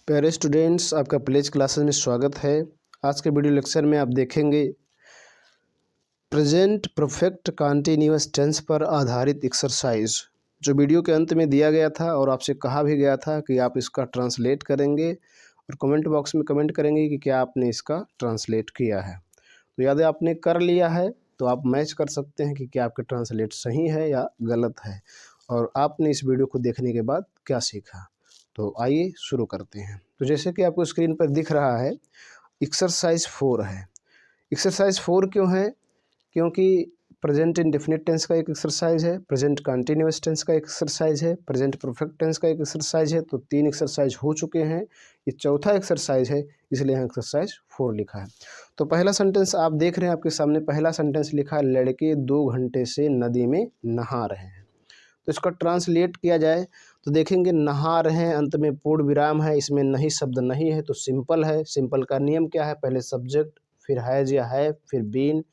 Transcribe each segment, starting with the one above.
प्यारे स्टूडेंट्स, आपका pledge classes में स्वागत है। आज के वीडियो लेक्चर में आप देखेंगे प्रेजेंट परफेक्ट कंटीन्यूअस टेंस पर आधारित एक्सरसाइज, जो वीडियो के अंत में दिया गया था और आपसे कहा भी गया था कि आप इसका ट्रांसलेट करेंगे और कमेंट बॉक्स में कमेंट करेंगे कि क्या आपने इसका ट्रांसलेट किया है। तो यदि आपने कर लिया है तो आप मैच कर सकते हैं कि क्या आपका ट्रांसलेट सही है या गलत है, और आपने इस वीडियो को देखने के बाद क्या सीखा। तो आइए शुरू करते हैं। तो जैसे कि आपको स्क्रीन पर दिख रहा है, एक्सरसाइज 4 है। एक्सरसाइज 4 क्यों है? क्योंकि प्रेजेंट इंडेफिनिट टेंस का एक एक्सरसाइज है, प्रेजेंट कंटिन्यूअस टेंस का एक एक्सरसाइज है, प्रेजेंट परफेक्ट टेंस का एक एक्सरसाइज है। तो 3 एक्सरसाइज हो चुके हैं, ये चौथा एक्सरसाइज है, इसलिए यहाँ एक्सरसाइज 4 लिखा है। तो पहला सेंटेंस आप देख रहे हैं, आपके सामने पहला सेंटेंस लिखा है, लड़के 2 घंटे से नदी में नहा रहे हैं। तो इसका ट्रांसलेट किया जाए तो देखेंगे नहा रहे हैं, अंत में पूर्ण विराम है, इसमें नहीं शब्द नहीं है, तो सिंपल है। सिंपल का नियम क्या है? पहले सब्जेक्ट, फिर हैज या है, फिर बीन,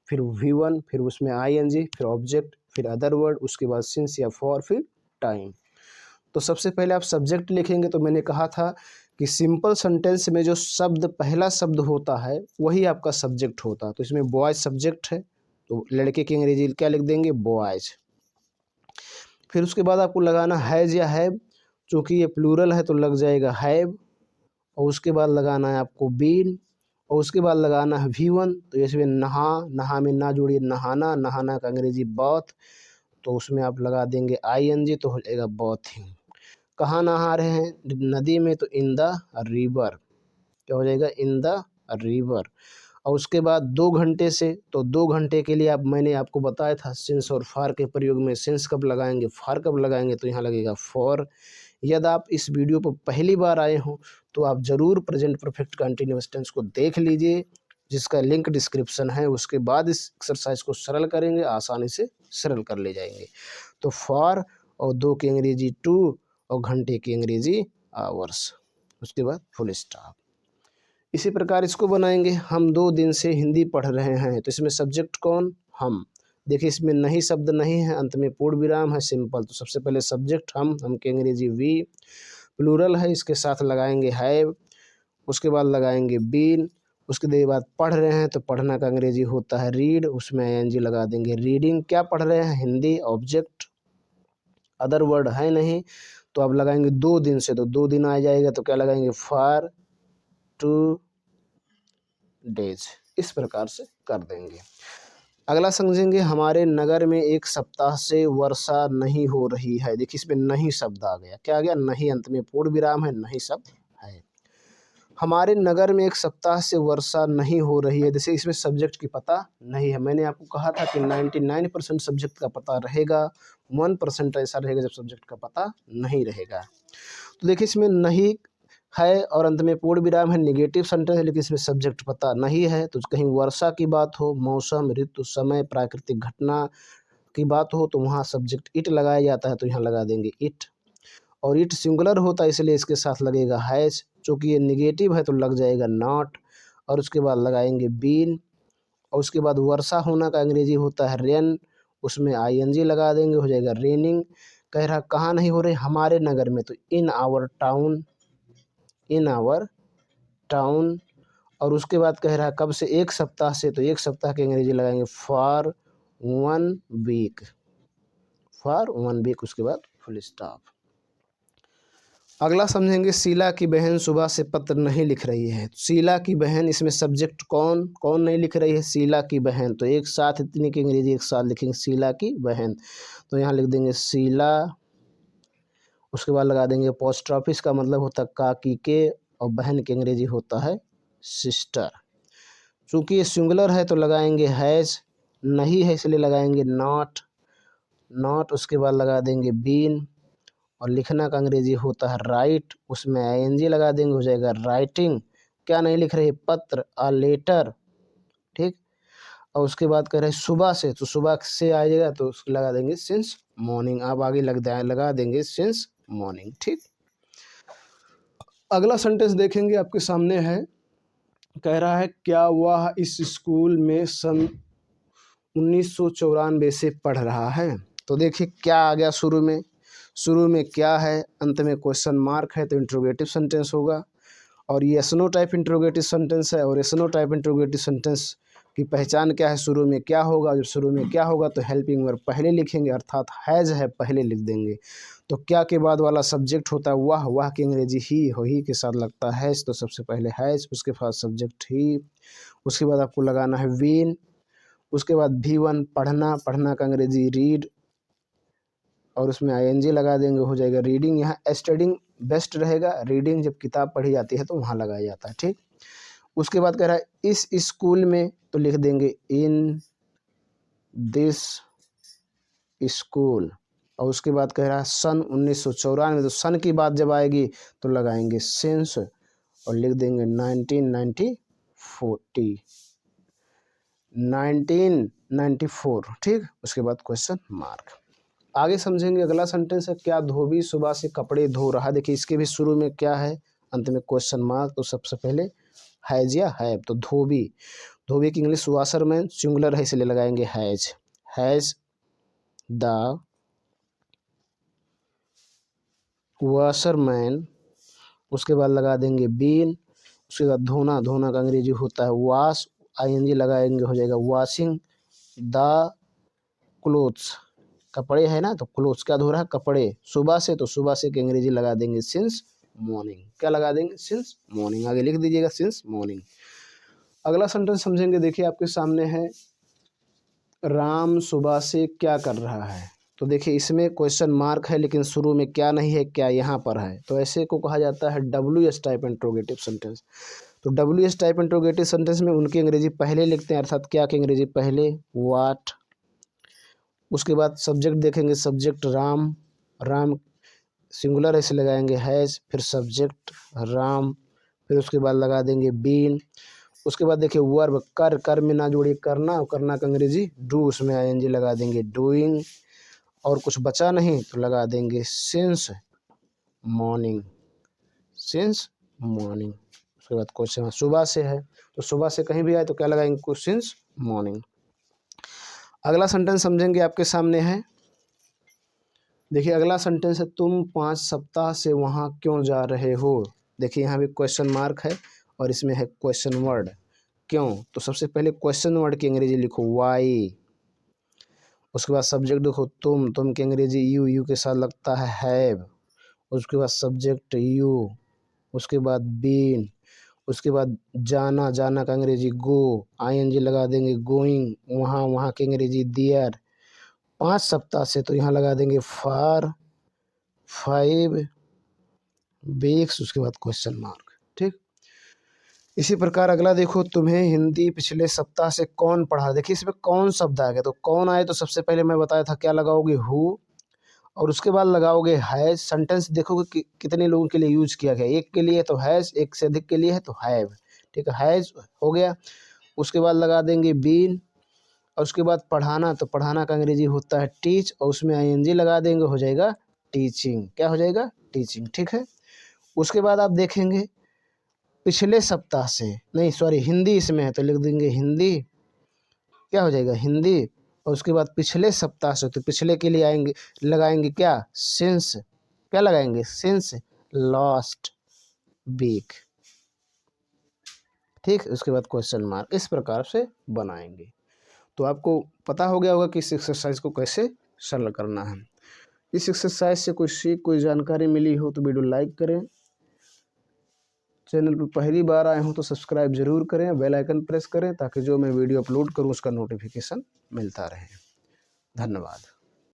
फिर V1, फिर उसमें ING, फिर ऑब्जेक्ट, फिर अदर वर्ड, उसके बाद सिंस या फॉर, फिर टाइम। तो सबसे पहले आप सब्जेक्ट लिखेंगे। तो मैंने कहा था कि सिंपल सेंटेंस में जो शब्द पहला शब्द होता है वही आपका सब्जेक्ट होता है। तो इसमें बॉयज सब्जेक्ट है, तो लड़के की अंग्रेजी क्या लिख देंगे? बॉयज। फिर उसके बाद आपको लगाना हैज़ या हैव, चूँकि ये प्लूरल है तो लग जाएगा हैव, और उसके बाद लगाना है आपको बीन, और उसके बाद लगाना है V1। तो इसमें नहा, नहा में ना जोड़िए नहाना, नहाना का अंग्रेजी बाथ, तो उसमें आप लगा देंगे ING, तो हो जाएगा बाथिंग। कहाँ नहा रहे हैं? नदी में, तो इन द रिवर। क्या हो जाएगा? In the river. और उसके बाद 2 घंटे से, तो 2 घंटे के लिए मैंने आपको बताया था सिंस और फार के प्रयोग में सिंस कब लगाएंगे, फार कब लगाएंगे, तो यहाँ लगेगा फॉर। यदि आप इस वीडियो पर पहली बार आए हों तो आप ज़रूर प्रेजेंट परफेक्ट कंटिन्यूअस टेंस को देख लीजिए, जिसका लिंक डिस्क्रिप्शन है। उसके बाद इस एक्सरसाइज को सरल करेंगे, आसानी से सरल कर ले जाएंगे। तो फॉर, और 2 की अंग्रेजी टू, और घंटे की अंग्रेजी आवर्स, उसके बाद फुल स्टॉप। इसी प्रकार इसको बनाएंगे, हम 2 दिन से हिंदी पढ़ रहे हैं। तो इसमें सब्जेक्ट कौन? हम। देखिए इसमें नहीं शब्द नहीं है, अंत में पूर्ण विराम है, सिंपल। तो सबसे पहले सब्जेक्ट हम की अंग्रेजी वी, प्लूरल है, इसके साथ लगाएंगे हैव, उसके बाद लगाएंगे बीन, उसके बाद पढ़ रहे हैं, तो पढ़ना का अंग्रेजी होता है रीड, उसमें ING लगा देंगे रीडिंग। क्या पढ़ रहे हैं? हिंदी, ऑब्जेक्ट, अदर वर्ड है नहीं, तो आप लगाएंगे 2 दिन से, तो 2 दिन आ जाएगा, तो क्या लगाएंगे? For 2 days. इस प्रकार से कर देंगे। अगला समझेंगे, हमारे नगर में 1 सप्ताह से वर्षा नहीं हो रही है। देखिए इसमें नहीं शब्द आ गया। क्या आ गया? नहीं, अंत में पूर्ण विराम है, नहीं शब्द है। हमारे नगर में 1 सप्ताह से वर्षा नहीं हो रही है। जैसे इसमें सब्जेक्ट की पता नहीं है। मैंने आपको कहा था कि 99% सब्जेक्ट का पता रहेगा, 1% ऐसा रहेगा जब सब्जेक्ट का पता नहीं रहेगा। तो देखिए इसमें नहीं है और अंत में पूर्ण विराम है, नेगेटिव सेंटेंस है, लेकिन इसमें सब्जेक्ट पता नहीं है। तो कहीं वर्षा की बात हो, मौसम, ऋतु, समय, प्राकृतिक घटना की बात हो, तो वहाँ सब्जेक्ट इट लगाया जाता है, तो यहाँ लगा देंगे इट। और इट सिंगुलर होता है, इसलिए इसके साथ लगेगा हैज़। चूँकि ये नेगेटिव है तो लग जाएगा नॉट, और उसके बाद लगाएंगे बीन, और उसके बाद वर्षा होना का अंग्रेजी होता है रेन, उसमें ING लगा देंगे, हो जाएगा रेनिंग। कह रहा कहाँ नहीं हो रही? हमारे नगर में, तो in our town, in our town. और उसके बाद कह रहा है कब से? 1 सप्ताह से, तो 1 सप्ताह की अंग्रेजी लगाएंगे फॉर 1 वीक, फॉर 1 वीक, उसके बाद फुल स्टॉप। अगला समझेंगे, शीला की बहन सुबह से पत्र नहीं लिख रही है। शीला की बहन, इसमें सब्जेक्ट कौन? कौन नहीं लिख रही है? शीला की बहन। तो एक साथ इतनी की अंग्रेजी एक साथ लिखेंगे, शीला की बहन। तो यहाँ लिख देंगे शीला, उसके बाद लगा देंगे पोस्ट का मतलब होता है काकी के, और बहन की अंग्रेजी होता है सिस्टर। चूँकि ये सिंगुलर है तो लगाएंगे हैज़, नहीं है इसलिए लगाएंगे नॉट, नॉट। उसके बाद लगा देंगे बीन, और लिखना का अंग्रेजी होता है राइट, उसमें ING लगा देंगे, हो जाएगा राइटिंग। क्या नहीं लिख रहे? पत्र, अ लेटर, ठीक। और उसके बाद कह रहे हैं सुबह से, तो सुबह से आ जाएगा, तो उसको लगा देंगे सिंस मॉर्निंग। आप आगे लगा देंगे सिंस मॉर्निंग, ठीक। अगला सेंटेंस देखेंगे, आपके सामने है, कह रहा है क्या वह इस स्कूल में सन 1994 से पढ़ रहा है। तो देखिए क्या आ गया शुरू में? शुरू में क्या है, अंत में क्वेश्चन मार्क है तो इंट्रोगेटिव सेंटेंस होगा। और ये yes no type interrogative sentence है। और yes no type interrogative sentence की पहचान क्या है, शुरू में क्या होगा। जब शुरू में क्या होगा तो हेल्पिंग वर्ब पहले लिखेंगे, अर्थात हैज़ है पहले लिख देंगे। तो क्या के बाद वाला सब्जेक्ट होता है वह की अंग्रेजी ही के साथ लगता है हैज़, तो सबसे पहले हैज़, उसके बाद सब्जेक्ट ही, उसके बाद आपको लगाना है बीन, उसके बाद V1 पढ़ना, पढ़ना का अंग्रेजी रीड, और उसमें ING लगा देंगे, हो जाएगा रीडिंग। यहाँ स्टडिंग बेस्ट रहेगा, रीडिंग जब किताब पढ़ी जाती है तो वहाँ लगाया जाता है, ठीक। उसके बाद कह रहा है इस स्कूल में, तो लिख देंगे इन दिस स्कूल। और उसके बाद कह रहा है सन 1994, तो सन की बात जब आएगी तो लगाएंगे सिंस और लिख देंगे 1994, ठीक। उसके बाद क्वेश्चन मार्क। आगे समझेंगे। अगला सेंटेंस है क्या धोबी सुबह से कपड़े धो रहा। देखिए इसके भी शुरू में क्या है, अंत में क्वेश्चन मार्क। तो सबसे पहले हैज या हैव, तो धोबी, धोबी की इंग्लिश वाशरमैन, सिंगुलर है इसलिए लगाएंगे हैज द वाशरमैन। उसके बाद लगा देंगे बीन, उसके बाद धोना, धोना का अंग्रेजी होता है वॉश, ING लगाएंगे, हो जाएगा वॉशिंग द क्लोथ्स। कपड़े है ना, तो क्लोथ्स क्या धो रहा है, कपड़े। सुबह से, तो सुबह से की अंग्रेजी लगा देंगे सिंस मॉर्निंग। क्या लगा देंगे, सिंस मॉर्निंग। आगे लिख दीजिएगा सिंस मॉर्निंग। अगला सेंटेंस समझेंगे। देखिए आपके सामने है राम सुबह से क्या कर रहा है। तो देखिए इसमें क्वेश्चन मार्क है लेकिन शुरू में क्या नहीं है, क्या यहाँ पर है। तो ऐसे को कहा जाता है WS टाइप इंट्रोगेटिव सेंटेंस। तो WS टाइप इंट्रोगेटिव सेंटेंस में उनकी अंग्रेजी पहले लिखते हैं, अर्थात क्या की अंग्रेजी पहले, व्हाट। उसके बाद सब्जेक्ट देखेंगे, सब्जेक्ट राम, राम सिंगुलर ऐसे लगाएंगे हैज़, फिर सब्जेक्ट राम, फिर उसके बाद लगा देंगे बीन। उसके बाद देखिए वर्ब कर में ना जोड़िए करना, और करना का अंग्रेजी डू, उसमें ING लगा देंगे डूइंग। और कुछ बचा नहीं तो लगा देंगे सिंस मॉर्निंग, सिंस मॉर्निंग। उसके बाद क्वेश्चन सुबह से है, तो सुबह से कहीं भी आए तो क्या लगाएंगे, सिंस मॉर्निंग। अगला सेंटेंस समझेंगे। आपके सामने है, देखिए अगला सेंटेंस है तुम 5 सप्ताह से वहाँ क्यों जा रहे हो। देखिए यहाँ भी क्वेश्चन मार्क है और इसमें है क्वेश्चन वर्ड क्यों। तो सबसे पहले क्वेश्चन वर्ड की अंग्रेजी लिखो वाई। उसके बाद सब्जेक्ट देखो तुम की अंग्रेजी यू के साथ लगता है हैव। उसके बाद सब्जेक्ट यू, उसके बाद बीन, उसके बाद जाना का अंग्रेजी गो, ING लगा देंगे गोइंग, वहाँ की अंग्रेजी देयर। 5 सप्ताह से तो यहाँ लगा देंगे फॉर 5 वीक्स, उसके बाद क्वेश्चन मार्क, ठीक। इसी प्रकार अगला देखो तुम्हें हिंदी पिछले सप्ताह से कौन पढ़ा। देखिए इसमें कौन शब्द आ गया, तो कौन आए तो सबसे पहले मैं बताया था क्या लगाओगे हु, और उसके बाद लगाओगे हैज। सेंटेंस देखोगे कि कितने लोगों के लिए यूज किया गया, एक के लिए तो हैज, एक से अधिक के लिए है तो हैव, ठीक है, हैज हो गया। उसके बाद लगा देंगे बीन, और उसके बाद पढ़ाना, तो पढ़ाना का अंग्रेजी होता है टीच, और उसमें ING लगा देंगे, हो जाएगा टीचिंग। क्या हो जाएगा, टीचिंग, ठीक है। उसके बाद आप देखेंगे पिछले सप्ताह से, नहीं सॉरी हिंदी इसमें है तो लिख देंगे हिंदी, क्या हो जाएगा हिंदी। और उसके बाद पिछले सप्ताह से, तो पिछले के लिए आएंगे लगाएंगे क्या, सिंस, क्या लगाएंगे, सिंस लास्ट वीक, ठीक। उसके बाद क्वेश्चन मार्क। इस प्रकार से बनाएंगे। तो आपको पता हो गया होगा कि इस एक्सरसाइज को कैसे सरल करना है। इस एक्सरसाइज से कोई सीख, कोई जानकारी मिली हो तो वीडियो लाइक करें। चैनल पर पहली बार आए हों तो सब्सक्राइब जरूर करें, बेल आइकन प्रेस करें ताकि जो मैं वीडियो अपलोड करूं उसका नोटिफिकेशन मिलता रहे। धन्यवाद।